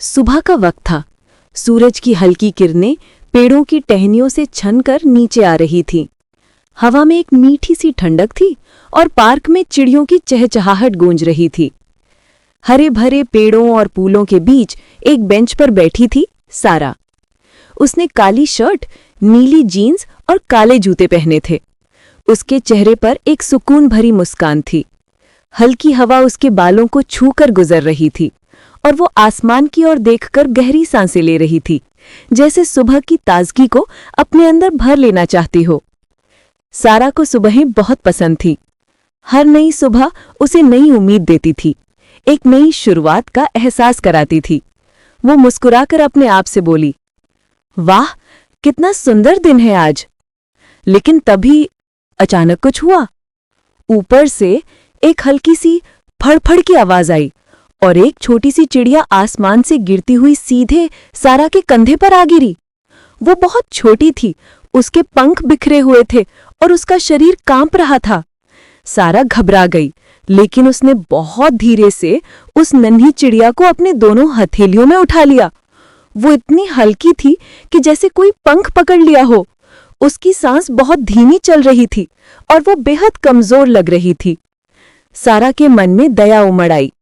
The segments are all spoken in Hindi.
सुबह का वक्त था। सूरज की हल्की किरणें पेड़ों की टहनियों से छनकर नीचे आ रही थीं। हवा में एक मीठी सी ठंडक थी और पार्क में चिड़ियों की चहचहाहट गूंज रही थी। हरे भरे पेड़ों और फूलों के बीच एक बेंच पर बैठी थी सारा। उसने काली शर्ट, नीली जीन्स और काले जूते पहने थे। उसके चेहरे पर एक सुकून भरी मुस्कान थी। हल्की हवा उसके बालों को छूकर गुजर रही थी और वो आसमान की ओर देखकर गहरी सांसें ले रही थी, जैसे सुबह की ताजगी को अपने अंदर भर लेना चाहती हो। सारा को सुबहें बहुत पसंद थी। हर नई सुबह उसे नई उम्मीद देती थी, एक नई शुरुआत का एहसास कराती थी। वो मुस्कुराकर अपने आप से बोली, वाह, कितना सुंदर दिन है आज। लेकिन तभी अचानक कुछ हुआ। ऊपर से एक हल्की सी फड़फड़ की आवाज आई और एक छोटी सी चिड़िया आसमान से गिरती हुई सीधे सारा के कंधे पर आ गिरी। वो बहुत छोटी थी, उसके पंख बिखरे हुए थे और उसका शरीर कांप रहा था। सारा घबरा गई, लेकिन उसने बहुत धीरे से उस नन्ही चिड़िया को अपने दोनों हथेलियों में उठा लिया। वो इतनी हल्की थी कि जैसे कोई पंख पकड़ लिया हो। उसकी सांस बहुत धीमी चल रही थी और वो बेहद कमजोर लग रही थी। सारा के मन में दया उमड़ आई।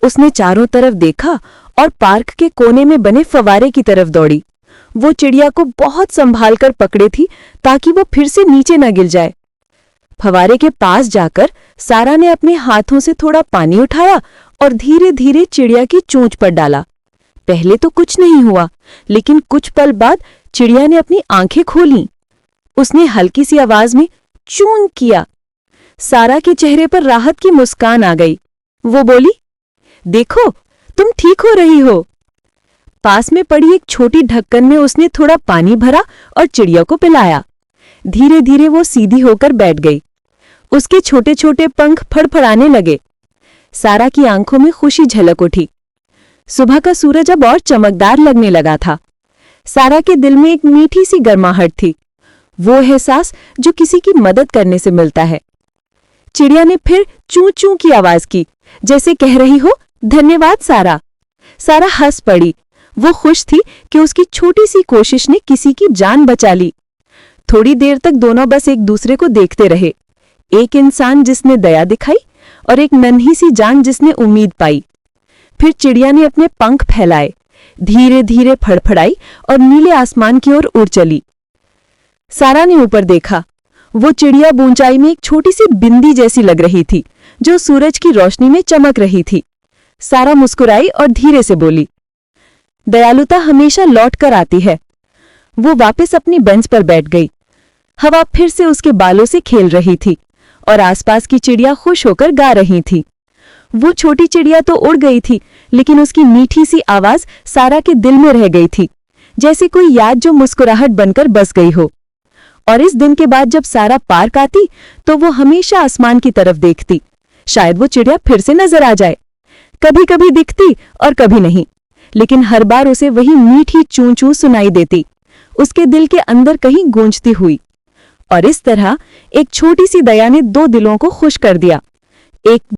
उसने चारों तरफ देखा और पार्क के कोने में बने फव्वारे की तरफ दौड़ी। वो चिड़िया को बहुत संभाल कर पकड़े थी ताकि वो फिर से नीचे न गिर जाए। फव्वारे के पास जाकर सारा ने अपने हाथों से थोड़ा पानी उठाया और धीरे धीरे चिड़िया की चोंच पर डाला। पहले तो कुछ नहीं हुआ, लेकिन कुछ पल बाद चिड़िया ने अपनी आंखें खोलीं। उसने हल्की सी आवाज में चूं किया। सारा के चेहरे पर राहत की मुस्कान आ गई। वो बोली, देखो, तुम ठीक हो रही हो। पास में पड़ी एक छोटी ढक्कन में उसने थोड़ा पानी भरा और चिड़िया को पिलाया। धीरे धीरे वो सीधी होकर बैठ गई। उसके छोटे छोटे पंख फड़फड़ाने लगे। सारा की आंखों में खुशी झलक उठी। सुबह का सूरज अब और चमकदार लगने लगा था। सारा के दिल में एक मीठी सी गर्माहट थी, वो एहसास जो किसी की मदद करने से मिलता है। चिड़िया ने फिर चूं चूं की आवाज की, जैसे कह रही हो, धन्यवाद सारा। सारा हंस पड़ी। वो खुश थी कि उसकी छोटी सी कोशिश ने किसी की जान बचा ली। थोड़ी देर तक दोनों बस एक दूसरे को देखते रहे। एक इंसान जिसने दया दिखाई और एक नन्ही सी जान जिसने उम्मीद पाई। फिर चिड़िया ने अपने पंख फैलाए, धीरे धीरे फड़फड़ाई और नीले आसमान की ओर उड़ चली। सारा ने ऊपर देखा। वो चिड़िया ऊंचाई में एक छोटी सी बिंदी जैसी लग रही थी, जो सूरज की रोशनी में चमक रही थी। सारा मुस्कुराई और धीरे से बोली, दयालुता हमेशा लौट कर आती है। वो वापस अपनी बेंच पर बैठ गई। हवा फिर से उसके बालों से खेल रही थी और आसपास की चिड़िया खुश होकर गा रही थी। वो छोटी चिड़िया तो उड़ गई थी, लेकिन उसकी मीठी सी आवाज सारा के दिल में रह गई थी, जैसे कोई याद जो मुस्कुराहट बनकर बस गई हो। और इस दिन के बाद जब सारा पार्क आती तो वो हमेशा आसमान की तरफ देखती। शायद वो चिड़िया फिर से नजर आ जाए। कभी कभी दिखती और कभी नहीं, लेकिन हर बार उसे वही मीठी चूं चूं सुनाई देती, उसके दिल के अंदर कहीं गूंजती हुई। और इस तरह एक छोटी सी दया ने दो दिलों को खुश कर दिया। एक